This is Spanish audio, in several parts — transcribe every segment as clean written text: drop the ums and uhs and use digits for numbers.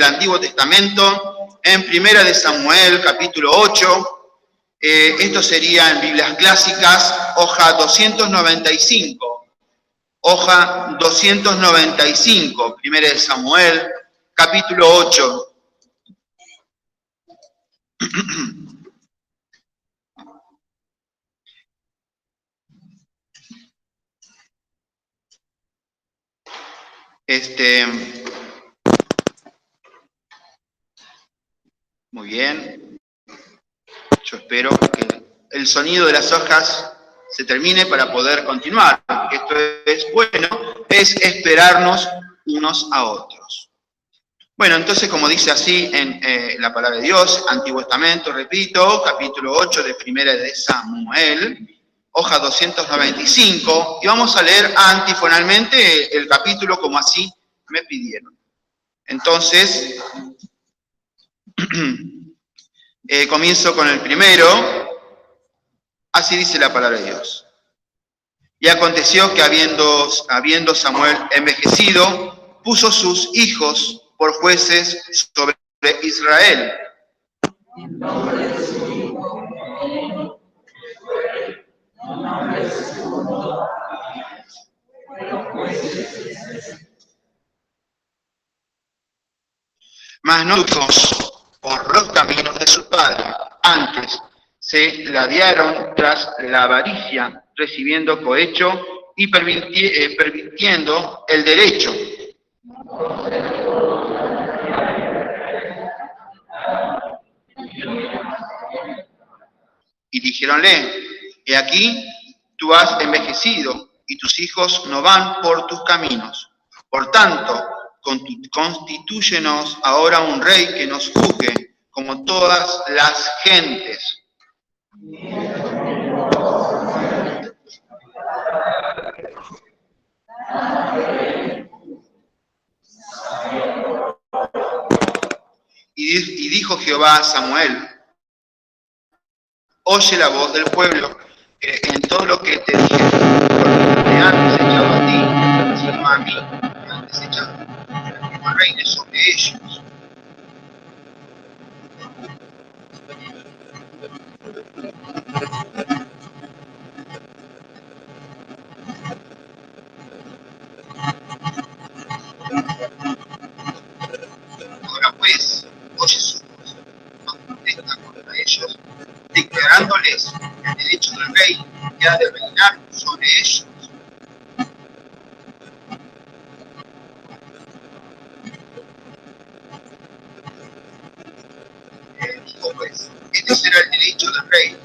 Antiguo Testamento, en Primera de Samuel, capítulo 8. Esto sería en Biblias clásicas, hoja 295. Hoja 295, Primera de Samuel, capítulo 8. Muy bien. Yo espero que el sonido de las hojas se termine para poder continuar. Esto es bueno, es esperarnos unos a otros. Bueno, entonces, como dice así en la palabra de Dios, Antiguo Testamento, repito, capítulo 8 de Primera de Samuel, hoja 295, y vamos a leer antifonalmente el capítulo como así me pidieron. Entonces, comienzo con el primero. Así dice la palabra de Dios. Y aconteció que habiendo Samuel envejecido, puso sus hijos por jueces sobre Israel. Mas no hijos por los caminos de su padre. Antes se ladearon tras la avaricia, recibiendo cohecho y pervirtiendo el derecho. Y dijéronle, he aquí, tú has envejecido, y tus hijos no van por tus caminos. Por tanto, constitúyenos ahora un rey que nos juzgue, como todas las gentes. Y dijo Jehová a Samuel, oye la voz del pueblo en todo lo que te dije, porque me han desechado a ti, sino a mí me han desechado, como reines sobre ellos. Ahora pues, oye su voz, no contesta contra ellos, declarándoles el derecho del rey que ha de reinar sobre ellos. Dijo pues, este será el derecho del rey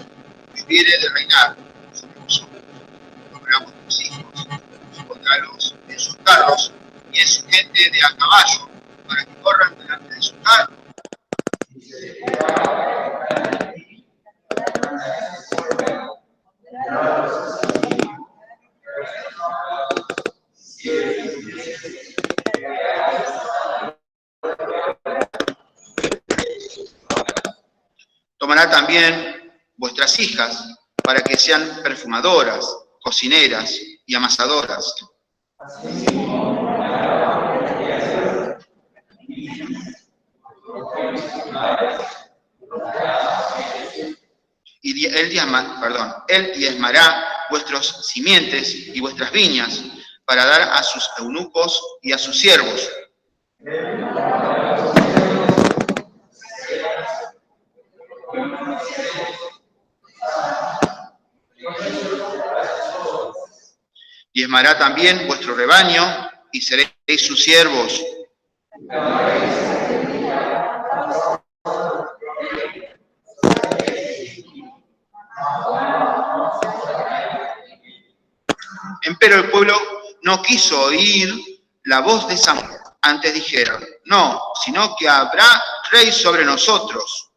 que hubiere de reinar sobre vosotros. Nombramos tus hijos, pondrálos en sus carros y en su gente de a caballo, para que corran delante de su carro. Tomará también vuestras hijas para que sean perfumadoras, cocineras y amasadoras. Y él diezmará vuestros simientes y vuestras viñas para dar a sus eunucos y a sus siervos. Diezmará también vuestro rebaño y seréis sus siervos. Empero el pueblo no quiso oír la voz de Samuel. Antes dijeron, no, sino que habrá rey sobre nosotros.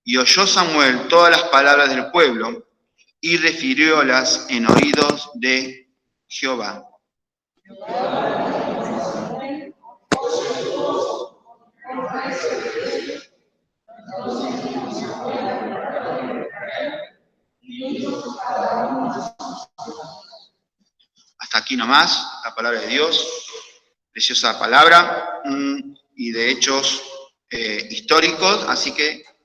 Y oyó Samuel todas las palabras del pueblo y refiriólas en oídos de Jehová. hasta aquí nomás, la palabra de Dios, preciosa palabra, y de hechos históricos,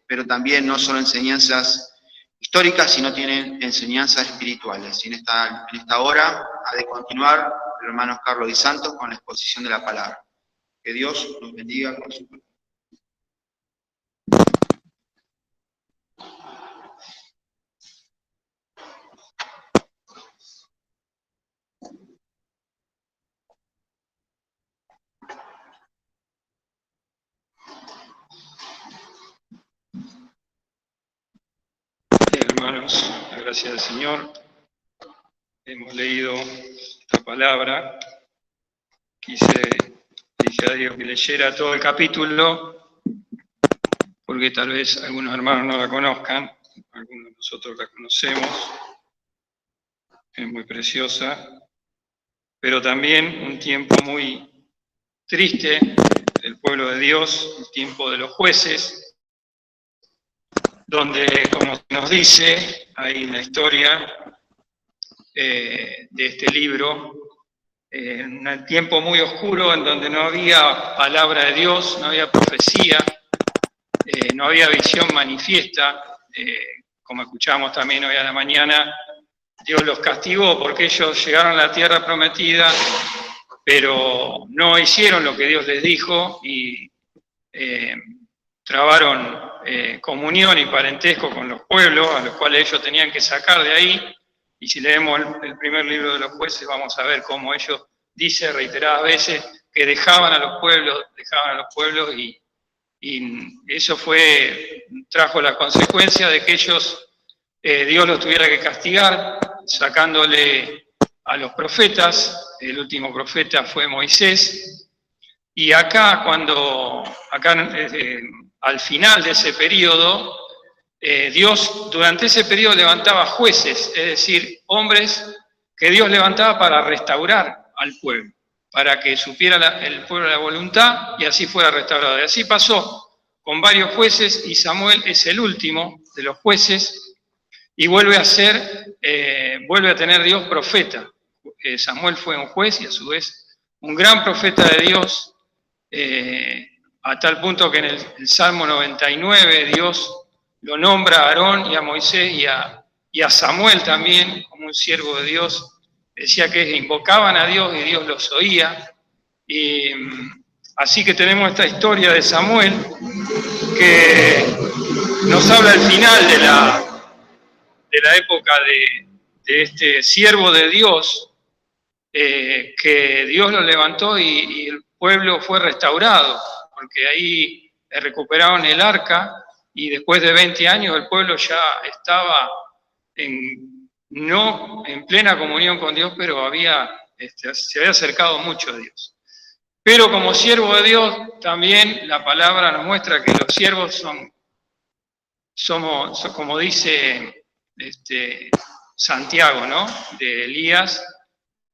pero también no solo enseñanzas históricas, sino tienen enseñanzas espirituales. Y en esta hora ha de continuar el hermano Carlos Di Santos con la exposición de la palabra. Que Dios nos bendiga con su palabra. Hermanos, la gracia del Señor, hemos leído esta palabra. Dije a Dios que leyera todo el capítulo, porque tal vez algunos hermanos no la conozcan, algunos de nosotros la conocemos, es muy preciosa, pero también un tiempo muy triste del pueblo de Dios, el tiempo de los jueces, donde, como nos dice ahí en la historia de este libro, en un tiempo muy oscuro en donde no había palabra de Dios, no había profecía, no había visión manifiesta, como escuchamos también hoy a la mañana, Dios los castigó porque ellos llegaron a la tierra prometida, pero no hicieron lo que Dios les dijo y trabaron comunión y parentesco con los pueblos, a los cuales ellos tenían que sacar de ahí. Y si leemos el primer libro de los jueces, vamos a ver cómo ellos dicen reiteradas veces que dejaban a los pueblos, y eso trajo la consecuencia de que ellos, Dios los tuviera que castigar, sacándole a los profetas. El último profeta fue Moisés. Y acá, al final de ese periodo, Dios durante ese periodo levantaba jueces, es decir, hombres que Dios levantaba para restaurar al pueblo, para que supiera el pueblo la voluntad y así fuera restaurado. Y así pasó con varios jueces y Samuel es el último de los jueces y vuelve a tener Dios profeta. Samuel fue un juez y a su vez un gran profeta de Dios, a tal punto que en el Salmo 99 Dios lo nombra a Aarón y a Moisés y a Samuel también como un siervo de Dios. Decía que invocaban a Dios y Dios los oía. Y así que tenemos esta historia de Samuel que nos habla al final de la época de este siervo de Dios, que Dios lo levantó y el pueblo fue restaurado, porque ahí recuperaron el arca y después de 20 años el pueblo ya estaba no en plena comunión con Dios, pero se había acercado mucho a Dios. Pero como siervo de Dios, también la palabra nos muestra que los siervos somos como dice Santiago, ¿no? De Elías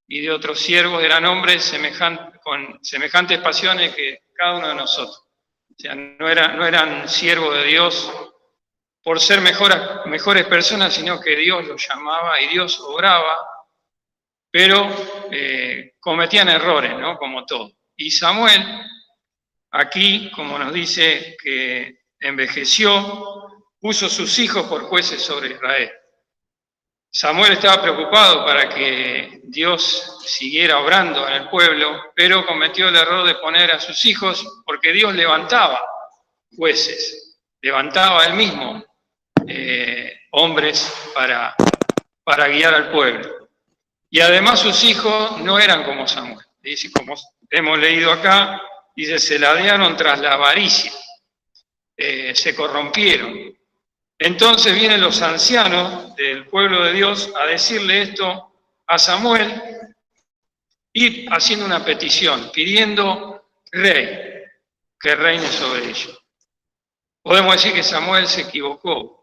y de otros siervos, eran hombres con semejantes pasiones que cada uno de nosotros. O sea, no eran siervos de Dios por ser mejores personas, sino que Dios los llamaba y Dios obraba, pero cometían errores, ¿no? Como todo. Y Samuel, aquí, como nos dice que envejeció, puso sus hijos por jueces sobre Israel. Samuel estaba preocupado para que Dios siguiera obrando en el pueblo, pero cometió el error de poner a sus hijos, porque Dios levantaba jueces, levantaba él mismo hombres para guiar al pueblo. Y además sus hijos no eran como Samuel. Dice, como hemos leído acá, dice, se ladearon tras la avaricia, se corrompieron. Entonces vienen los ancianos del pueblo de Dios a decirle esto a Samuel y haciendo una petición, pidiendo rey, que reine sobre ellos. Podemos decir que Samuel se equivocó,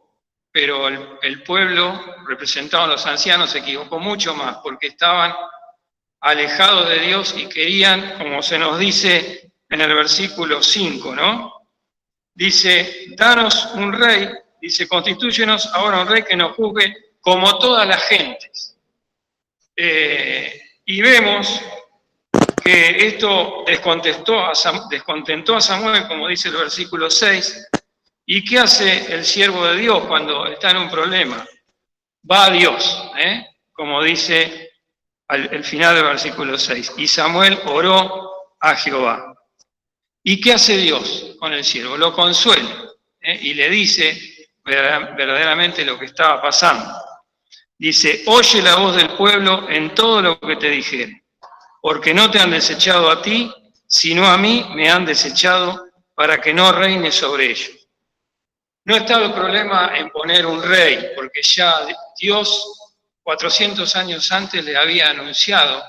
pero el pueblo, representado en los ancianos, se equivocó mucho más, porque estaban alejados de Dios y querían, como se nos dice en el versículo 5, ¿no? Dice, danos un rey. Dice, constitúyenos ahora un rey que nos juzgue como todas las gentes. Y Y vemos que esto descontentó a Samuel, como dice el versículo 6. ¿Y qué hace el siervo de Dios cuando está en un problema? Va a Dios, como dice el final del versículo 6. Y Samuel oró a Jehová. ¿Y qué hace Dios con el siervo? Lo consuela, y le dice verdaderamente lo que estaba pasando. Dice, oye la voz del pueblo en todo lo que te dijere, porque no te han desechado a ti, sino a mí me han desechado para que no reine sobre ellos. No estaba el problema en poner un rey, porque ya Dios 400 años antes le había anunciado,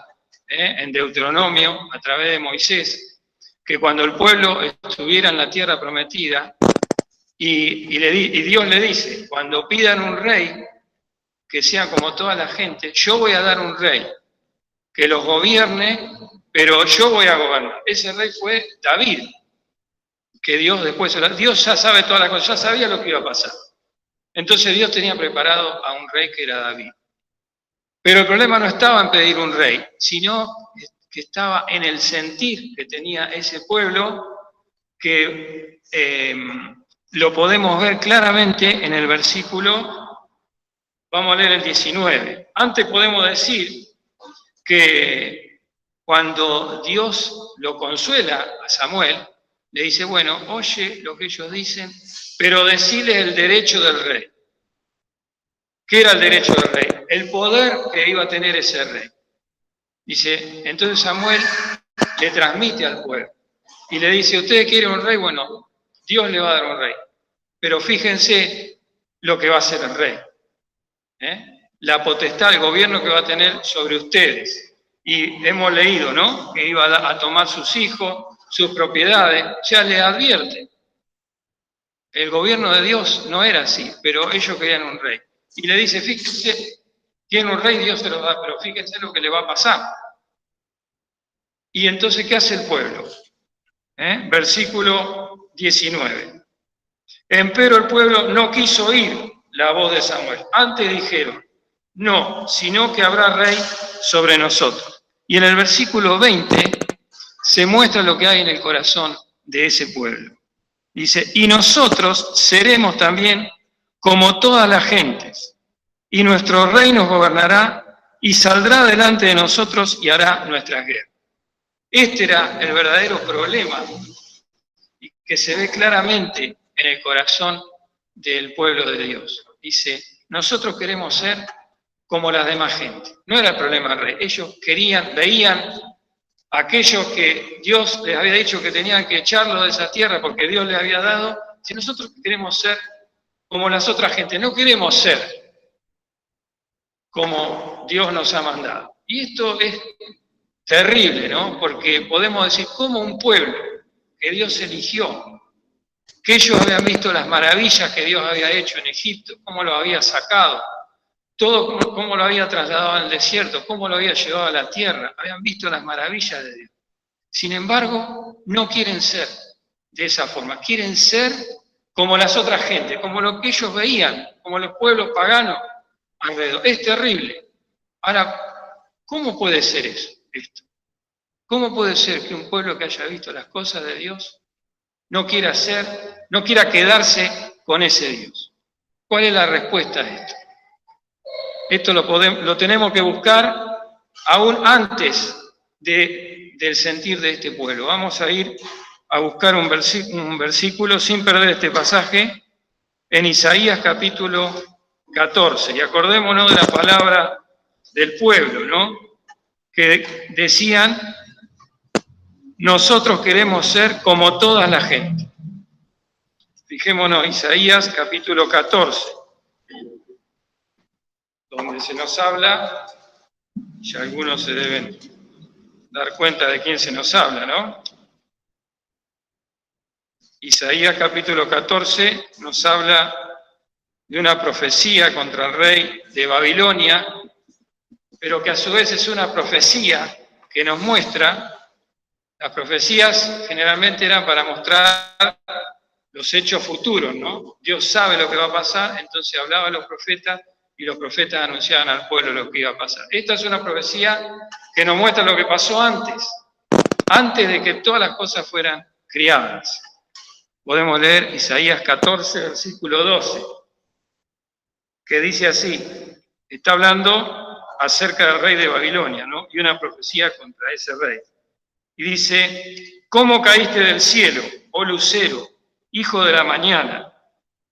en Deuteronomio, a través de Moisés, que cuando el pueblo estuviera en la tierra prometida, y Dios le dice, cuando pidan un rey, que sea como toda la gente, yo voy a dar un rey, que los gobierne, pero yo voy a gobernar. Ese rey fue David, que Dios ya sabe todas las cosas, ya sabía lo que iba a pasar. Entonces Dios tenía preparado a un rey que era David. Pero el problema no estaba en pedir un rey, sino que estaba en el sentir que tenía ese pueblo, que lo podemos ver claramente en el versículo, vamos a leer el 19. Antes podemos decir que cuando Dios lo consuela a Samuel, le dice, bueno, oye lo que ellos dicen, pero decile el derecho del rey. ¿Qué era el derecho del rey? El poder que iba a tener ese rey. Dice, entonces Samuel le transmite al pueblo y le dice, ¿ustedes quieren un rey? Bueno, Dios le va a dar un rey. Pero fíjense lo que va a hacer el rey. La potestad, el gobierno que va a tener sobre ustedes. Y hemos leído, ¿no? Que iba a tomar sus hijos, sus propiedades, ya le advierte. El gobierno de Dios no era así, pero ellos querían un rey. Y le dice, fíjense, tiene un rey, Dios se lo da, pero fíjense lo que le va a pasar. Y entonces, ¿qué hace el pueblo? Versículo 19. Empero el pueblo no quiso oír la voz de Samuel. Antes dijeron, no, sino que habrá rey sobre nosotros. Y en el versículo 20 se muestra lo que hay en el corazón de ese pueblo. Dice, y nosotros seremos también como todas las gentes, y nuestro rey nos gobernará y saldrá delante de nosotros y hará nuestras guerras. Este era el verdadero problema que se ve claramente en el corazón del pueblo de Dios. Dice, nosotros queremos ser como las demás gente. No era el problema del rey. Ellos veían a aquellos que Dios les había dicho que tenían que echarlos de esa tierra porque Dios les había dado. Si nosotros queremos ser como las otras gentes, no queremos ser como Dios nos ha mandado. Y esto es terrible, ¿no? Porque podemos decir, como un pueblo que Dios eligió, que ellos habían visto las maravillas que Dios había hecho en Egipto, cómo lo había sacado, todo cómo lo había trasladado al desierto, cómo lo había llevado a la tierra, habían visto las maravillas de Dios. Sin embargo, no quieren ser de esa forma, quieren ser como las otras gentes, como lo que ellos veían, como los pueblos paganos alrededor. Es terrible. Ahora, ¿cómo puede ser esto? ¿Cómo puede ser que un pueblo que haya visto las cosas de Dios no quiera quedarse con ese Dios? ¿Cuál es la respuesta a esto? Esto lo tenemos que buscar aún antes del sentir de este pueblo. Vamos a ir a buscar un versículo sin perder este pasaje en Isaías capítulo 14. Y acordémonos de la palabra del pueblo, ¿no? Que decían, nosotros queremos ser como toda la gente. Fijémonos, Isaías capítulo 14, donde se nos habla, ya algunos se deben dar cuenta de quién se nos habla, ¿no? Isaías capítulo 14 nos habla de una profecía contra el rey de Babilonia, pero que a su vez es una profecía que nos muestra, las profecías generalmente eran para mostrar los hechos futuros, ¿no? Dios sabe lo que va a pasar, entonces hablaba a los profetas y los profetas anunciaban al pueblo lo que iba a pasar. Esta es una profecía que nos muestra lo que pasó antes de que todas las cosas fueran criadas. Podemos leer Isaías 14, versículo 12, que dice así, está hablando acerca del rey de Babilonia, ¿no? Y una profecía contra ese rey. Y dice, ¿cómo caíste del cielo, oh lucero, hijo de la mañana?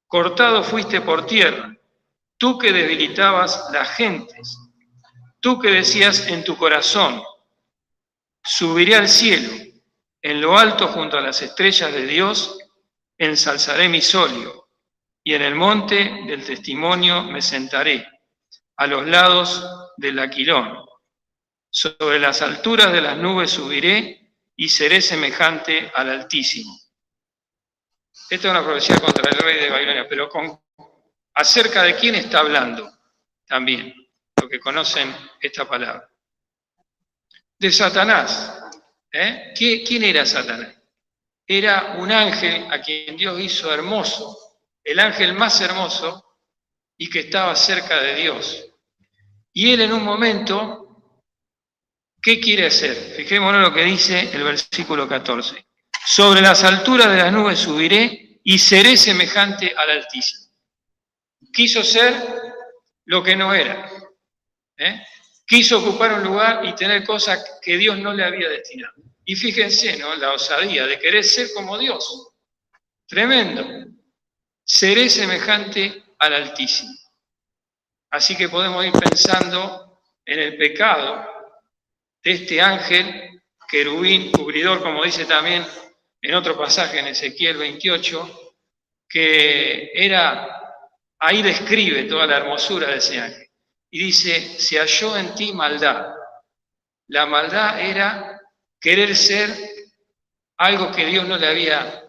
Cortado fuiste por tierra, tú que debilitabas las gentes, tú que decías en tu corazón, subiré al cielo, en lo alto junto a las estrellas de Dios, ensalzaré mi solio, y en el monte del testimonio me sentaré, a los lados del Aquilón. Sobre las alturas de las nubes subiré y seré semejante al Altísimo. Esta es una profecía contra el rey de Babilonia, pero acerca de quién está hablando también, los que conocen esta palabra. De Satanás. ¿Quién era Satanás? Era un ángel a quien Dios hizo hermoso, el ángel más hermoso y que estaba cerca de Dios. Y él en un momento, ¿qué quiere hacer? Fijémonos lo que dice el versículo 14. Sobre las alturas de las nubes subiré y seré semejante al Altísimo. Quiso ser lo que no era. Quiso ocupar un lugar y tener cosas que Dios no le había destinado. Y fíjense, ¿no? La osadía de querer ser como Dios. Tremendo. Seré semejante al Altísimo. Así que podemos ir pensando en el pecado de este ángel, querubín, cubridor, como dice también en otro pasaje en Ezequiel 28, que era, ahí describe toda la hermosura de ese ángel. Y dice, se halló en ti maldad. La maldad era querer ser algo que Dios no le había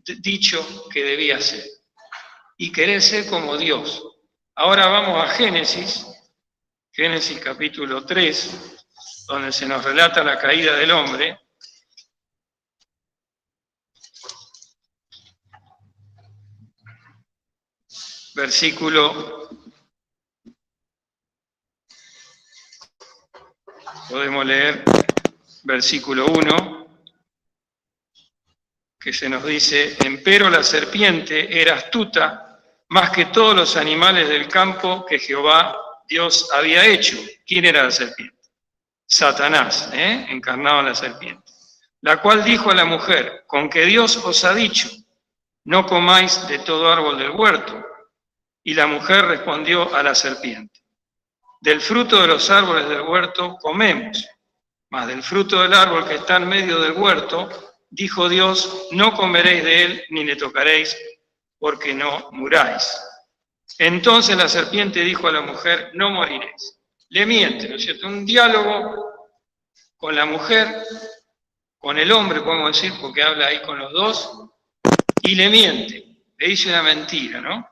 dicho que debía ser. Y querer ser como Dios. Ahora vamos a Génesis capítulo 3, donde se nos relata la caída del hombre. Podemos leer versículo 1, que se nos dice, empero la serpiente era astuta más que todos los animales del campo que Jehová Dios había hecho. ¿Quién era la serpiente? Satanás, encarnado en la serpiente. La cual dijo a la mujer, con que Dios os ha dicho, no comáis de todo árbol del huerto. Y la mujer respondió a la serpiente, del fruto de los árboles del huerto comemos, mas del fruto del árbol que está en medio del huerto, dijo Dios, no comeréis de él ni le tocaréis, porque no muráis. Entonces la serpiente dijo a la mujer, no moriréis. Le miente, ¿no es cierto? Un diálogo con la mujer, con el hombre, podemos decir, porque habla ahí con los dos, y le miente, le dice una mentira, ¿no?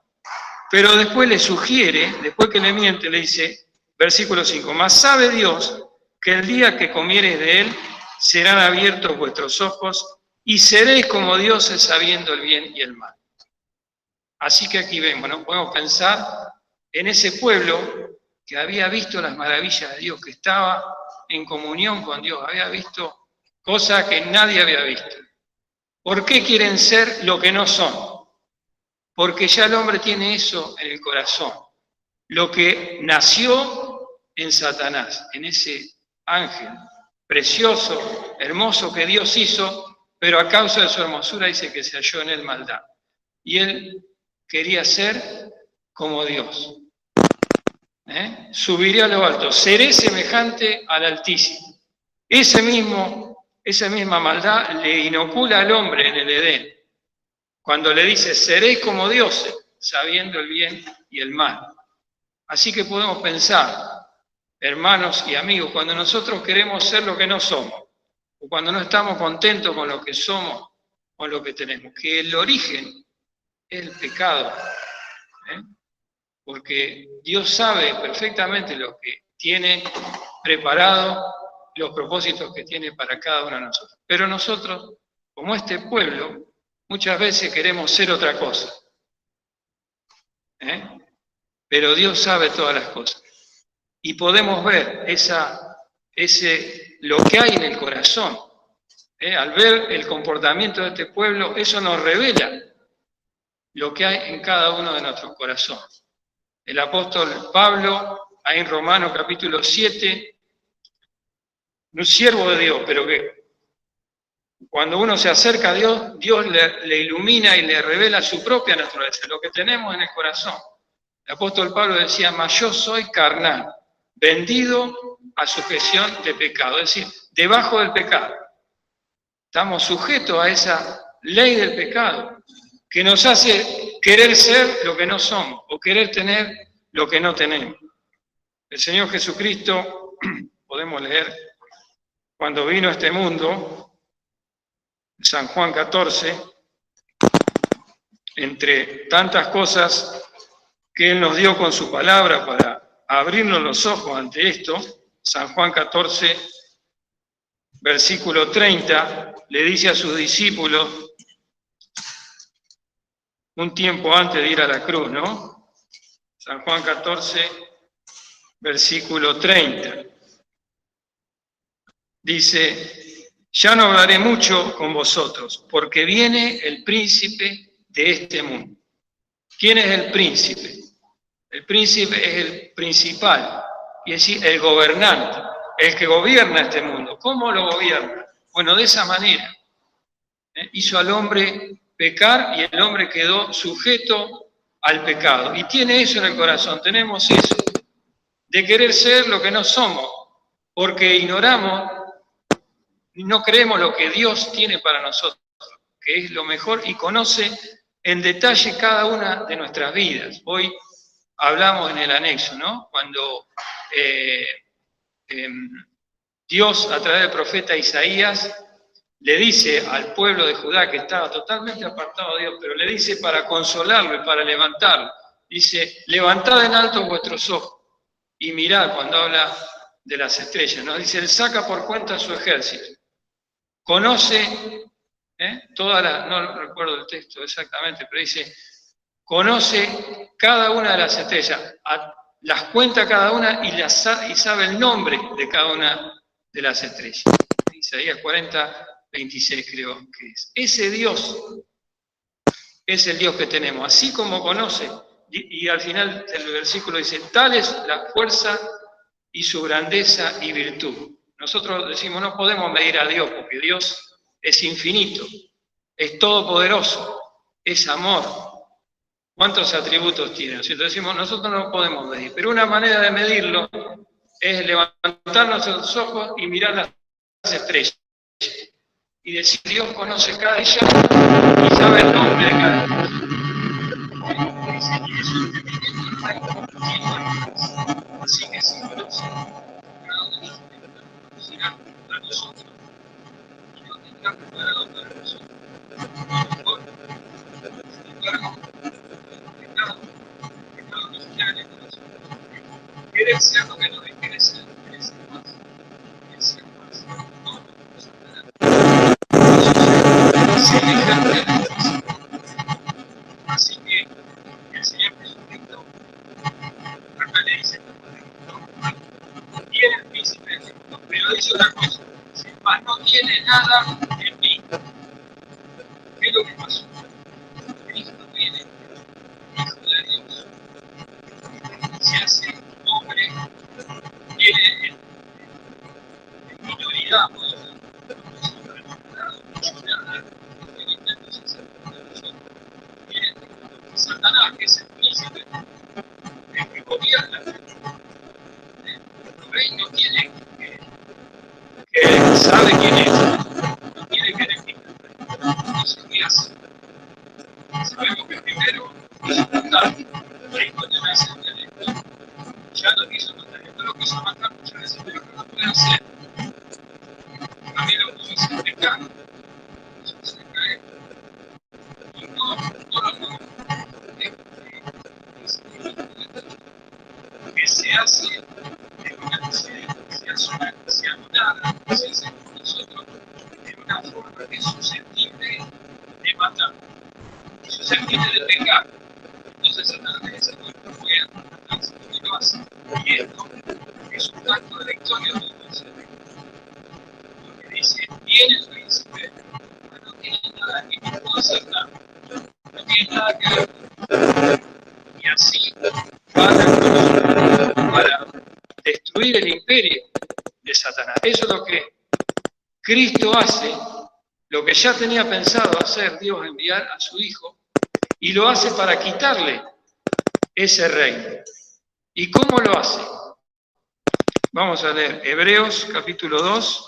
Pero después le sugiere, después que le miente, le dice, versículo 5, mas sabe Dios que el día que comiereis de él, serán abiertos vuestros ojos, y seréis como dioses sabiendo el bien y el mal. Así que aquí vemos, ¿no? Podemos pensar en ese pueblo que había visto las maravillas de Dios, que estaba en comunión con Dios, había visto cosas que nadie había visto. ¿Por qué quieren ser lo que no son? Porque ya el hombre tiene eso en el corazón. Lo que nació en Satanás, en ese ángel precioso, hermoso que Dios hizo, pero a causa de su hermosura dice que se halló en él maldad. Y él quería ser como Dios. Subiré a lo alto, seré semejante al Altísimo. Esa misma maldad le inocula al hombre en el Edén, cuando le dice, seréis como dioses, sabiendo el bien y el mal. Así que podemos pensar, hermanos y amigos, cuando nosotros queremos ser lo que no somos, o cuando no estamos contentos con lo que somos o lo que tenemos, que el origen es el pecado. Porque Dios sabe perfectamente lo que tiene preparado, los propósitos que tiene para cada uno de nosotros. Pero nosotros, como este pueblo, muchas veces queremos ser otra cosa. Pero Dios sabe todas las cosas. Y podemos ver lo que hay en el corazón. Al ver el comportamiento de este pueblo, eso nos revela lo que hay en cada uno de nuestros corazones. El apóstol Pablo, ahí en Romanos capítulo 7, un siervo de Dios, pero que cuando uno se acerca a Dios, Dios le ilumina y le revela su propia naturaleza, lo que tenemos en el corazón. El apóstol Pablo decía, mas yo soy carnal, vendido a sujeción de pecado, es decir, debajo del pecado. Estamos sujetos a esa ley del pecado que nos hace querer ser lo que no somos o querer tener lo que no tenemos. El Señor Jesucristo, podemos leer, cuando vino a este mundo, San Juan 14, entre tantas cosas que Él nos dio con su palabra para abrirnos los ojos ante esto, San Juan 14, versículo 30, le dice a sus discípulos, un tiempo antes de ir a la cruz, ¿no? San Juan 14, versículo 30. Dice, ya no hablaré mucho con vosotros, porque viene el príncipe de este mundo. ¿Quién es el príncipe? El príncipe es el principal, y es decir, el gobernante, el que gobierna este mundo. ¿Cómo lo gobierna? Bueno, de esa manera. Hizo al hombre pecar y el hombre quedó sujeto al pecado. Y tiene eso en el corazón, tenemos eso, de querer ser lo que no somos, porque ignoramos, no creemos lo que Dios tiene para nosotros, que es lo mejor y conoce en detalle cada una de nuestras vidas. Hoy hablamos en el anexo, ¿no? Cuando Dios, a través del profeta Isaías, le dice al pueblo de Judá que estaba totalmente apartado de Dios, pero le dice para consolarlo y para levantarlo. Dice, levantad en alto vuestros ojos y mirad cuando habla de las estrellas, ¿no? Dice, Él saca por cuenta su ejército. Conoce, no recuerdo el texto exactamente, pero dice, conoce cada una de las estrellas, las cuenta cada una y sabe el nombre de cada una de las estrellas. Isaías 40, 26 creo que es. Ese Dios es el Dios que tenemos, así como conoce, y al final del versículo dice, tal es la fuerza y su grandeza y virtud. Nosotros decimos, no podemos medir a Dios, porque Dios es infinito, es todopoderoso, es amor. ¿Cuántos atributos tiene? Entonces decimos, nosotros no podemos medir, pero una manera de medirlo es levantar nuestros ojos y mirar las estrellas. Y decir, Dios conoce cada ella y sabe el nombre de cada una. Así que si conoce cada uno será para nosotros. Y no tendrá preparado para nosotros. Mejor, querer ser lo que no quiere ser más. Quiere ser más. Así que el Señor Jesucristo acá le dice, no tiene el príncipe del mundo, pero dice una cosa, mas no tiene nada en mí. ¿Qué es lo que pasó? Cristo viene, hijo de Dios, se hace hombre, viene en minoridad, Satanás, que es el príncipe, el que gobierna el reino, tiene que sabe quién es, no tiene que elegir. Entonces, ¿qué hace? Sabemos que primero quiso matar, ahí cuando nace el elector, ya lo quiso matar, esto lo quiso matar muchas veces, pero no lo puede hacer. También lo quiso hacer pecado, quiso hacer caer, y no lo logró. Que se hace de una se anulada, se hace con nosotros en una forma que es susceptible de matar, susceptible de pecar. Entonces Satanás lo hace. Y esto es un acto de victoria de Dios. Porque dice, viene el príncipe, pero no tiene nada, ni pudo hacer nada. No tiene nada que ver. Y así van a para destruir el imperio de Satanás. Eso es lo que Cristo hace, lo que ya tenía pensado hacer Dios, enviar a su Hijo, y lo hace para quitarle ese reino. ¿Y cómo lo hace? Vamos a leer Hebreos capítulo 2.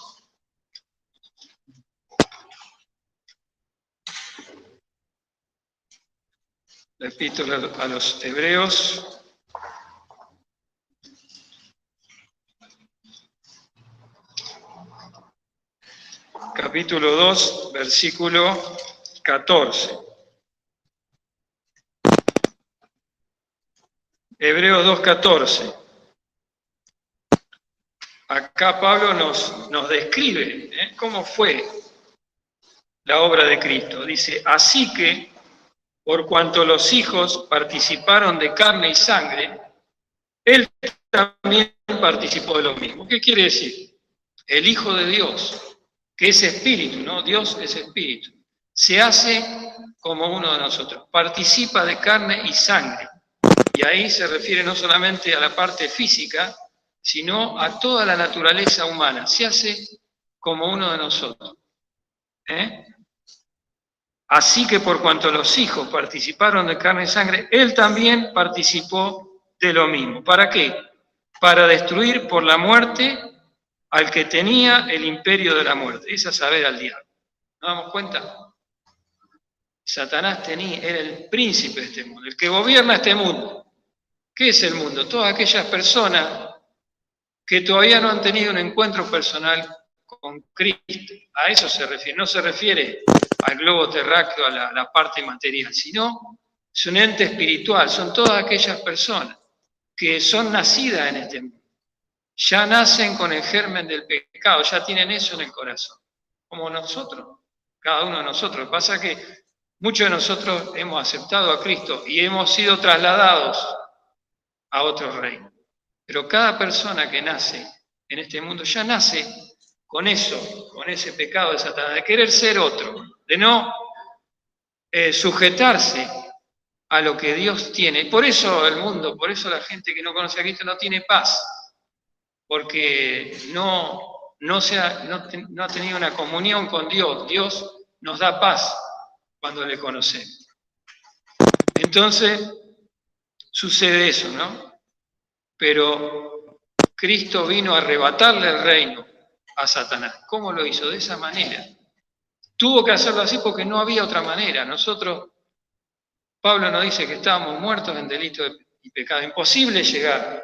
La epístola a los Hebreos. Capítulo 2, versículo 14. Hebreos 2:14. Acá Pablo nos describe cómo fue la obra de Cristo. Dice, así que, por cuanto los hijos participaron de carne y sangre, él también participó de lo mismo. ¿Qué quiere decir? El Hijo de Dios, que es espíritu, ¿no? Dios es espíritu. Se hace como uno de nosotros, participa de carne y sangre. Y ahí se refiere no solamente a la parte física, sino a toda la naturaleza humana. Se hace como uno de nosotros. Así que por cuanto los hijos participaron de carne y sangre, él también participó de lo mismo. ¿Para qué? Para destruir por la muerte al que tenía el imperio de la muerte. Es a saber, al diablo. ¿Nos damos cuenta? Satanás era el príncipe de este mundo, el que gobierna este mundo. ¿Qué es el mundo? Todas aquellas personas que todavía no han tenido un encuentro personal con Cristo. A eso se refiere. No se refiere al globo terráqueo, a la parte material, sino es un ente espiritual. Son todas aquellas personas que son nacidas en este mundo. Ya nacen con el germen del pecado, ya tienen eso en el corazón. Como nosotros, cada uno de nosotros. Pasa que muchos de nosotros hemos aceptado a Cristo y hemos sido trasladados a otro reino. Pero cada persona que nace en este mundo ya nace con eso, con ese pecado de Satanás, de querer ser otro, de no sujetarse a lo que Dios tiene. Por eso el mundo, por eso la gente que no conoce a Cristo no tiene paz, porque no ha tenido una comunión con Dios. Dios nos da paz cuando le conocemos. Entonces, sucede eso, ¿no? Pero Cristo vino a arrebatarle el reino a Satanás. ¿Cómo lo hizo? De esa manera. Tuvo que hacerlo así porque no había otra manera. Nosotros, Pablo nos dice que estábamos muertos en delito y pecado. Imposible llegar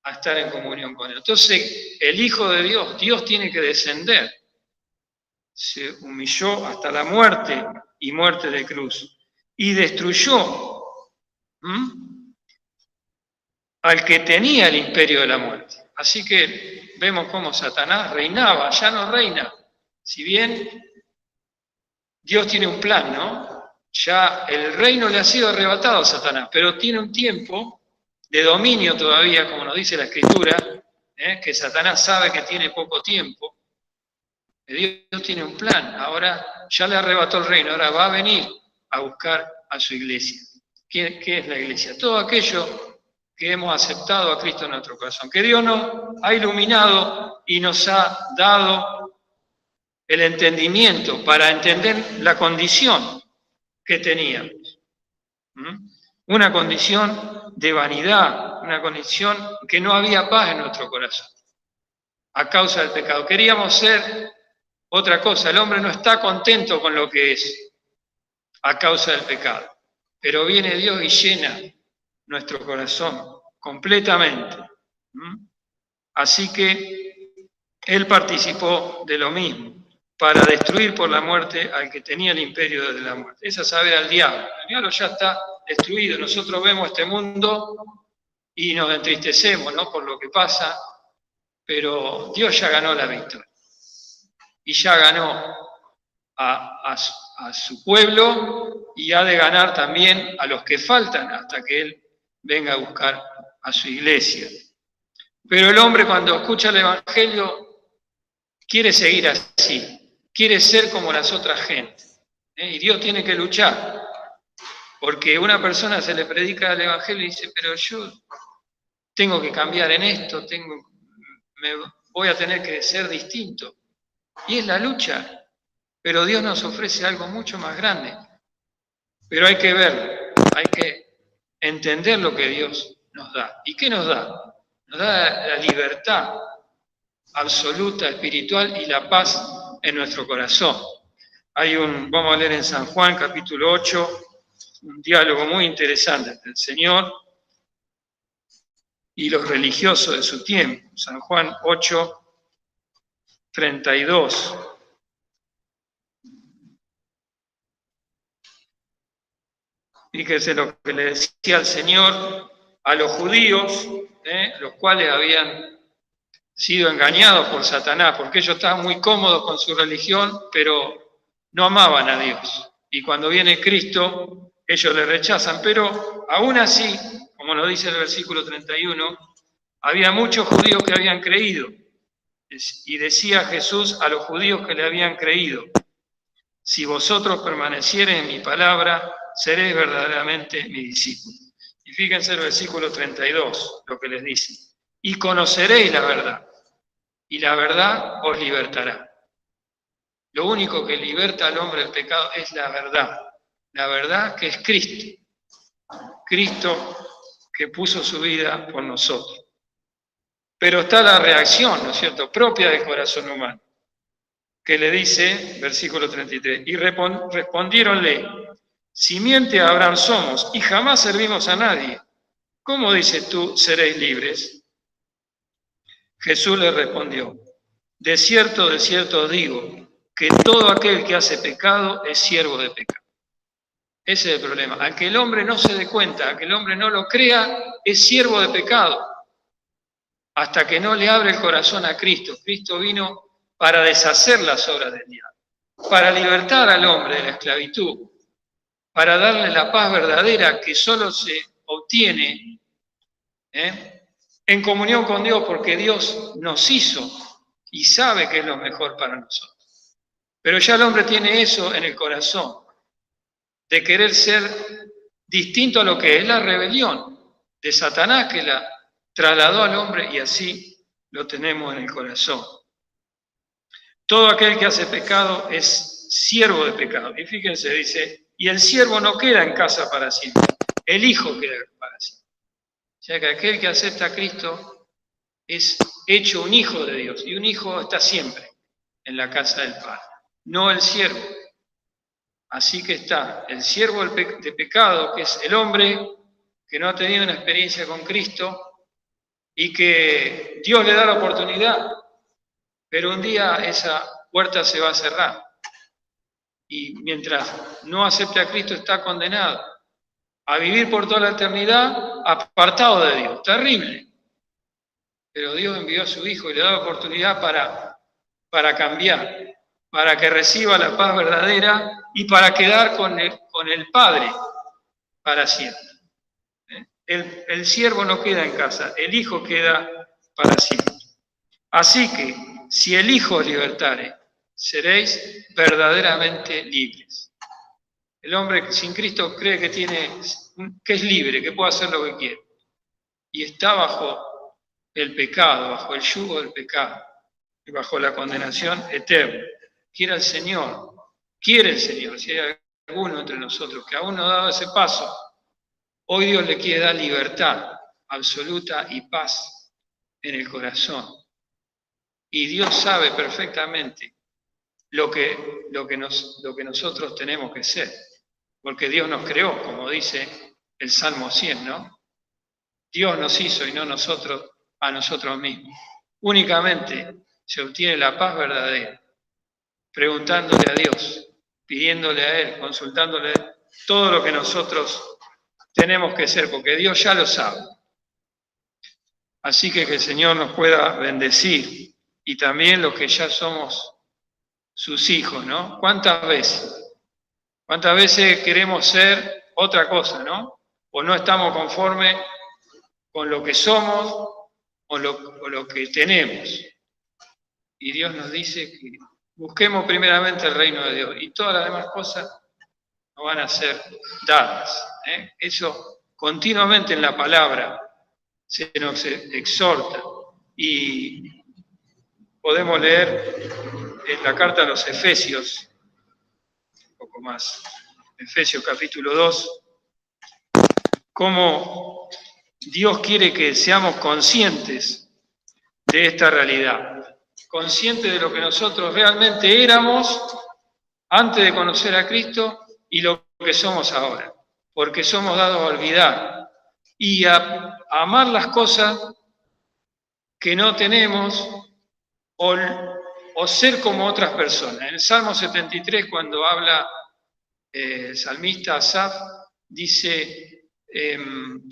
a estar en comunión con Él. Entonces, el Hijo de Dios, Dios tiene que descender. Se humilló hasta la muerte y muerte de cruz. Y destruyó al que tenía el imperio de la muerte. Así que vemos cómo Satanás reinaba, ya no reina. Si bien Dios tiene un plan, ¿no? Ya el reino le ha sido arrebatado a Satanás, pero tiene un tiempo de dominio todavía, como nos dice la Escritura, que Satanás sabe que tiene poco tiempo. Dios tiene un plan, ahora ya le arrebató el reino, ahora va a venir a buscar a su iglesia. ¿Qué es la iglesia? Todo aquello que hemos aceptado a Cristo en nuestro corazón, que Dios nos ha iluminado y nos ha dado el entendimiento para entender la condición que teníamos. Una condición de vanidad, una condición que no había paz en nuestro corazón a causa del pecado. Queríamos ser otra cosa. El hombre no está contento con lo que es a causa del pecado. Pero viene Dios y llena nuestro corazón completamente. Así que Él participó de lo mismo, para destruir por la muerte al que tenía el imperio de la muerte. Es a saber, al diablo. El diablo ya está destruido. Nosotros vemos este mundo y nos entristecemos, ¿no?, por lo que pasa, pero Dios ya ganó la victoria. Y ya ganó a su pueblo y ha de ganar también a los que faltan hasta que Él venga a buscar a su iglesia. Pero el hombre cuando escucha el Evangelio quiere seguir así, quiere ser como las otras gentes. Y Dios tiene que luchar, porque una persona se le predica el Evangelio y dice, pero yo tengo que cambiar en esto, voy a tener que ser distinto. Y es la lucha, pero Dios nos ofrece algo mucho más grande. Pero hay que ver, hay que entender lo que Dios nos da. ¿Y qué nos da? Nos da la libertad absoluta, espiritual y la paz en nuestro corazón. Vamos a leer en San Juan, capítulo 8, un diálogo muy interesante entre el Señor y los religiosos de su tiempo. San Juan 8, 32. Fíjese lo que le decía el Señor a los judíos, los cuales habían sido engañados por Satanás, porque ellos estaban muy cómodos con su religión, pero no amaban a Dios. Y cuando viene Cristo, ellos le rechazan. Pero aún así, como nos dice el versículo 31, había muchos judíos que habían creído. Y decía Jesús a los judíos que le habían creído, si vosotros permaneciereis en mi palabra, seréis verdaderamente mi discípulo. Y fíjense el versículo 32, lo que les dice. Y conoceréis la verdad, y la verdad os libertará. Lo único que liberta al hombre del pecado es la verdad que es Cristo. Cristo que puso su vida por nosotros. Pero está la reacción, ¿no es cierto?, propia del corazón humano, que le dice, versículo 33, y respondiéronle, simiente de Abraham somos, y jamás servimos a nadie. ¿Cómo dices tú, seréis libres? Jesús le respondió, de cierto os digo, que todo aquel que hace pecado es siervo de pecado. Ese es el problema. Al que el hombre no se dé cuenta, al que el hombre no lo crea, es siervo de pecado. Hasta que no le abre el corazón a Cristo. Cristo vino para deshacer las obras del diablo, para libertar al hombre de la esclavitud, para darle la paz verdadera que solo se obtiene en comunión con Dios, porque Dios nos hizo y sabe que es lo mejor para nosotros. Pero ya el hombre tiene eso en el corazón, de querer ser distinto a lo que es la rebelión de Satanás que la trasladó al hombre y así lo tenemos en el corazón. Todo aquel que hace pecado es siervo de pecado. Y fíjense, dice, y el siervo no queda en casa para siempre, el hijo queda para siempre. O sea que aquel que acepta a Cristo es hecho un hijo de Dios, y un hijo está siempre en la casa del Padre, no el siervo. Así que está el siervo de pecado, que es el hombre que no ha tenido una experiencia con Cristo y que Dios le da la oportunidad, pero un día esa puerta se va a cerrar. Y mientras no acepte a Cristo está condenado a vivir por toda la eternidad apartado de Dios. Terrible. Pero Dios envió a su Hijo y le da la oportunidad para cambiar, para que reciba la paz verdadera y para quedar con el Padre para siempre. El siervo no queda en casa, el Hijo queda para siempre. Así que, si el Hijo os libertare, seréis verdaderamente libres. El hombre sin Cristo cree que es libre, que puede hacer lo que quiere. Y está bajo el pecado, bajo el yugo del pecado, y bajo la condenación eterna. Quiere el Señor, si hay alguno entre nosotros que aún no ha dado ese paso, hoy Dios le quiere dar libertad absoluta y paz en el corazón. Y Dios sabe perfectamente lo que nosotros tenemos que ser, porque Dios nos creó, como dice el Salmo 100, ¿no? Dios nos hizo y no nosotros a nosotros mismos. Únicamente se obtiene la paz verdadera preguntándole a Dios, pidiéndole a Él, consultándole todo lo que nosotros tenemos que ser, porque Dios ya lo sabe. Así que el Señor nos pueda bendecir, y también los que ya somos sus hijos, ¿no? ¿Cuántas veces queremos ser otra cosa, ¿no? O no estamos conformes con lo que somos o lo que tenemos. Y Dios nos dice que busquemos primeramente el reino de Dios y todas las demás cosas nos van a ser dadas. Eso continuamente en la palabra se nos exhorta. Y podemos leer en la carta a los Efesios, un poco más, Efesios capítulo 2, cómo Dios quiere que seamos conscientes de esta realidad, conscientes de lo que nosotros realmente éramos antes de conocer a Cristo y lo que somos ahora, porque somos dados a olvidar y a amar las cosas que no tenemos o ser como otras personas. En el Salmo 73, cuando habla el salmista Asaf, dice,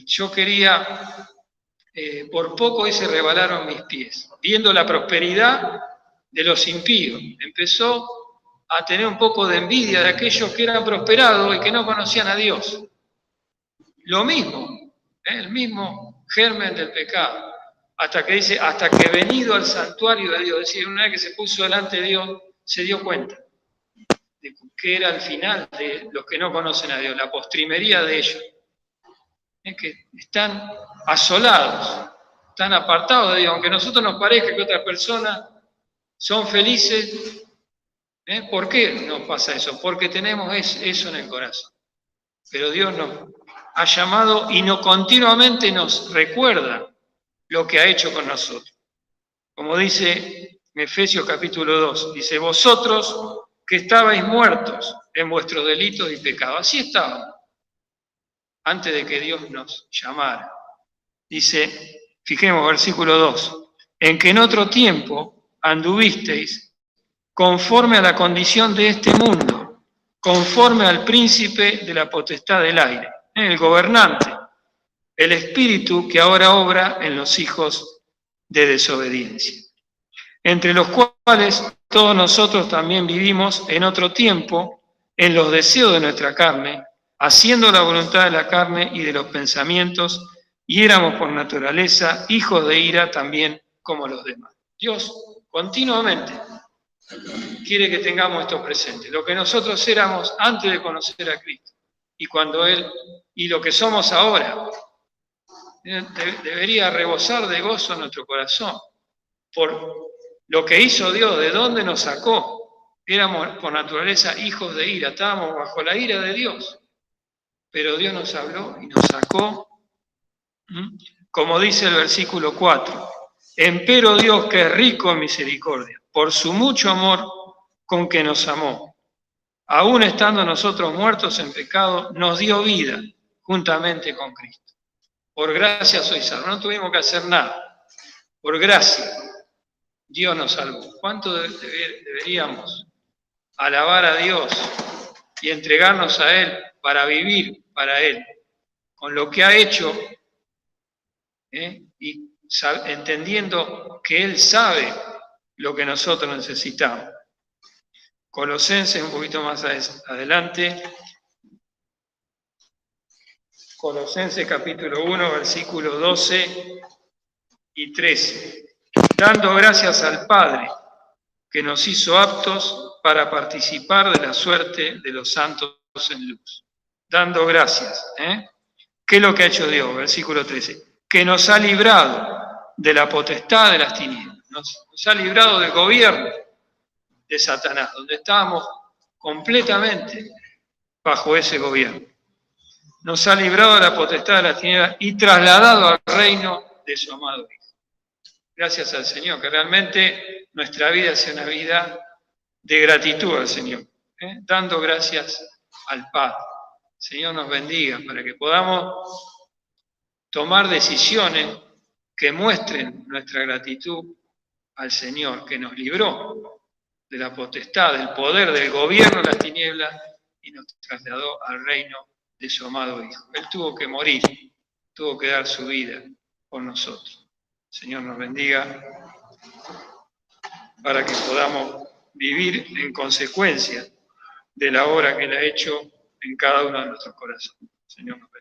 yo quería, por poco y se rebalaron mis pies, viendo la prosperidad de los impíos. Empezó a tener un poco de envidia de aquellos que eran prosperados y que no conocían a Dios. Lo mismo, el mismo germen del pecado. Hasta que dice, hasta que venido al santuario de Dios, es decir, una vez que se puso delante de Dios, se dio cuenta de que era el final de los que no conocen a Dios, la postrimería de ellos. Es que están asolados, están apartados de Dios, aunque a nosotros nos parezca que otras personas son felices. ¿Por qué nos pasa eso? Porque tenemos eso en el corazón. Pero Dios nos ha llamado y continuamente nos recuerda lo que ha hecho con nosotros. Como dice en Efesios capítulo 2, dice, vosotros que estabais muertos en vuestros delitos y pecados. Así estábamos, antes de que Dios nos llamara. Dice, fijemos, versículo 2, en que en otro tiempo anduvisteis conforme a la condición de este mundo, conforme al príncipe de la potestad del aire, el gobernante, el espíritu que ahora obra en los hijos de desobediencia, entre los cuales todos nosotros también vivimos en otro tiempo en los deseos de nuestra carne, haciendo la voluntad de la carne y de los pensamientos, y éramos por naturaleza hijos de ira también como los demás. Dios continuamente quiere que tengamos esto presente, lo que nosotros éramos antes de conocer a Cristo y cuando Él, y lo que somos ahora, debería rebosar de gozo nuestro corazón por lo que hizo Dios, de dónde nos sacó. Éramos por naturaleza hijos de ira, estábamos bajo la ira de Dios, pero Dios nos habló y nos sacó, como dice el versículo 4, empero Dios, que es rico en misericordia, por su mucho amor con que nos amó, aún estando nosotros muertos en pecado, nos dio vida juntamente con Cristo. Por gracia sois salvos, no tuvimos que hacer nada, por gracia Dios nos salvó. ¿Cuánto deberíamos alabar a Dios y entregarnos a Él para vivir para Él, con lo que ha hecho, y entendiendo que Él sabe lo que nosotros necesitamos? Colosenses, un poquito más adelante, Colosenses capítulo 1, versículos 12 y 13. Dando gracias al Padre, que nos hizo aptos para participar de la suerte de los santos en luz. Dando gracias. ¿Qué es lo que ha hecho Dios? Versículo 13. Que nos ha librado de la potestad de las tinieblas. Nos ha librado del gobierno de Satanás, donde estábamos completamente bajo ese gobierno. Nos ha librado de la potestad de las tinieblas y trasladado al reino de su amado Hijo. Gracias al Señor, que realmente nuestra vida sea una vida de gratitud al Señor, dando gracias al Padre. El Señor nos bendiga para que podamos tomar decisiones que muestren nuestra gratitud al Señor, que nos libró de la potestad, del poder, del gobierno de las tinieblas y nos trasladó al reino de su amado Hijo. Él tuvo que morir, tuvo que dar su vida por nosotros. El Señor nos bendiga para que podamos vivir en consecuencia de la obra que Él ha hecho en cada uno de nuestros corazones. Señor nos bendiga.